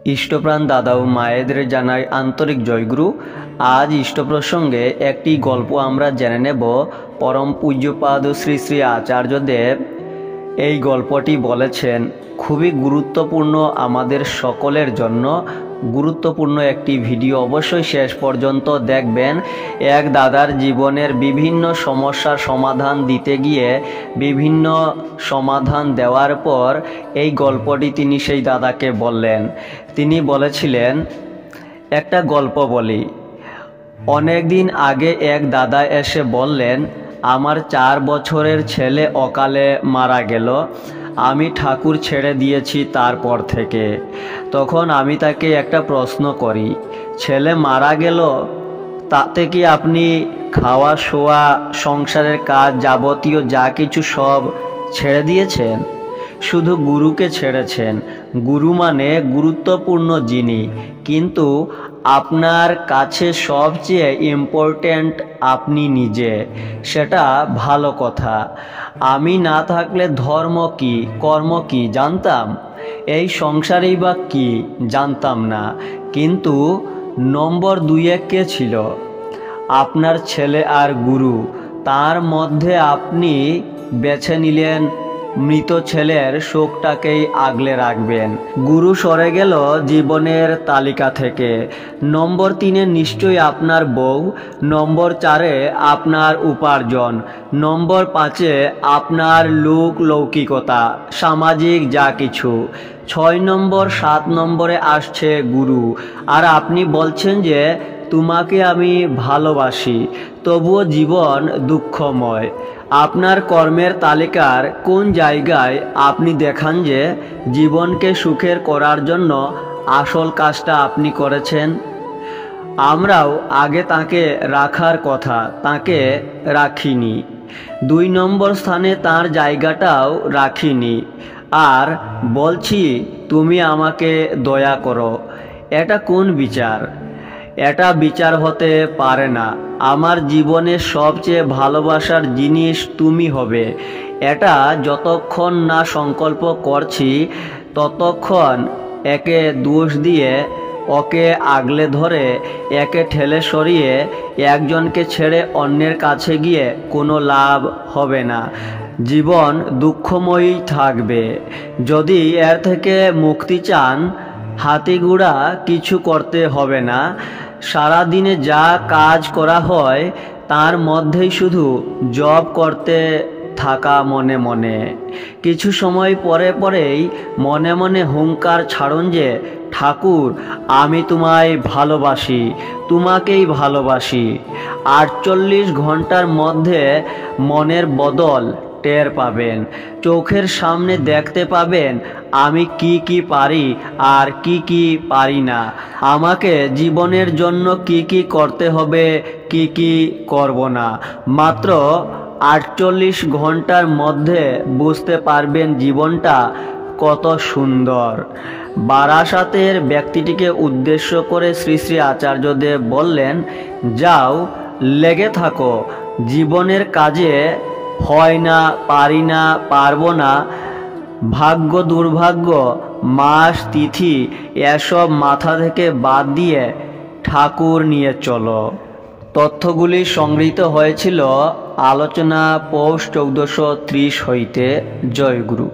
ইষ্টপ্রাণ দাদা ও মায়েদের জানাই আন্তরিক জয়গুরু। আজ ইষ্ট প্রসঙ্গে একটি গল্প আমরা জেনে নেব। পরম পূজ্যপাদ শ্রী শ্রী আচার্যদেব এই গল্পটি বলেছেন। খুবই গুরুত্বপূর্ণ, আমাদের সকলের জন্য গুরুত্বপূর্ণ একটি ভিডিও। অবশ্যই শেষ পর্যন্ত দেখবেন। এক দাদার জীবনের বিভিন্ন সমস্যার সমাধান দিতে গিয়ে বিভিন্ন সমাধান দেওয়ার পর এই গল্পটি তিনি সেই দাদাকে বললেন। তিনি বলেছিলেন, একটা গল্প বলি। অনেক দিন আগে এক দাদা এসে বললেন, আমার 4 বছরের ছেলে অকালে মারা গেল। আমি ঠাকুর ছেড়ে দিয়েছি তারপর থেকে। তখন আমি তাকে একটা প্রশ্ন করি, ছেলে মারা গেল, তাতে কি আপনি খাওয়া শোয়া সংসারের কাজ যাবতীয় যা কিছু সব ছেড়ে দিয়েছেন? শুধু গুরুকে ছেড়েছেন। গুরু মানে গুরুত্বপূর্ণ যিনি, কিন্তু আপনার কাছে সবচেয়ে ইম্পর্ট্যান্ট আপনি নিজে। সেটা ভালো কথা। আমি না থাকলে ধর্ম কি, কর্ম কি জানতাম? এই সংসারেই বা কি জানতাম না। কিন্তু নম্বর 2 কে ছিল? আপনার ছেলে আর গুরু। তার মধ্যে আপনি বেছে নিলেন মৃত ছেলের শোকটাকেই আগলে রাখবেন। গুরু সরে গেল জীবনের তালিকা থেকে। নম্বর 3 নিশ্চয়ই আপনার বউ। নম্বর 4 আপনার উপার্জন। নম্বর 5 আপনার লৌকিকতা, সামাজিক যা কিছু। 6 নম্বর 7 নম্বরে আসছে গুরু। আর আপনি বলছেন যে তোমাকে আমি ভালোবাসি, তবুও জীবন দুঃখময়। আপনার কর্মের তালিকার কোন জায়গায় আপনি দেখান যে জীবনকে সুখের করার জন্য আসল কাজটা আপনি করেছেন? আমরাও আগে তাকে রাখার কথা, তাকে রাখিনি। 2 নম্বর স্থানে তার জায়গাটাও রাখিনি। আর বলছি তুমি আমাকে দয়া করো। এটা কোন বিচার? এটা বিচার হতে পারে না। আমার জীবনের সবচেয়ে ভালোবাসার জিনিস তুমি হবে, এটা যতক্ষণ না সংকল্প করছি ততক্ষণ একে দোষ দিয়ে, ওকে আগলে ধরে, একে ঠেলে সরিয়ে একজনকে ছেড়ে অন্যের কাছে গিয়ে কোনো লাভ হবে না। জীবন দুঃখময়ই থাকবে। যদি এর থেকে মুক্তি চান, হাতিগুড়া কিছু করতে হবে না। সারা দিনে যা কাজ করা হয় তার মধ্যেই শুধু জপ করতে থাকা মনে মনে। কিছু সময় পরে পরেই মনে মনে হুঙ্কার ছাড়ুন যে ঠাকুর, আমি তোমায় ভালোবাসি, তোমাকেই ভালোবাসি। 48 ঘন্টার মধ্যে মনের বদল টের পাবেন। চোখের সামনে দেখতে পাবেন আমি কি কি পারি আর কি কি পারি না, আমাকে জীবনের জন্য কি কি করতে হবে, কি কি করব না। মাত্র 48 ঘন্টার মধ্যে বুঝতে পারবেন জীবনটা কত সুন্দর। বারাসাতের ব্যক্তিটিকে উদ্দেশ্য করে শ্রী শ্রী আচার্যদেব বললেন, যাও, লেগে থাকো জীবনের কাজে। হয় না, পারি না, পারবো না, ভাগ্য দুর্ভাগ্য, মাস তিথি এসব মাথা থেকে বাদ দিয়ে ঠাকুর নিয়ে চলো। তথ্যগুলি সংগৃহীত হয়েছিল আলোচনা পৌষ 1430 হইতে। জয় গুরু।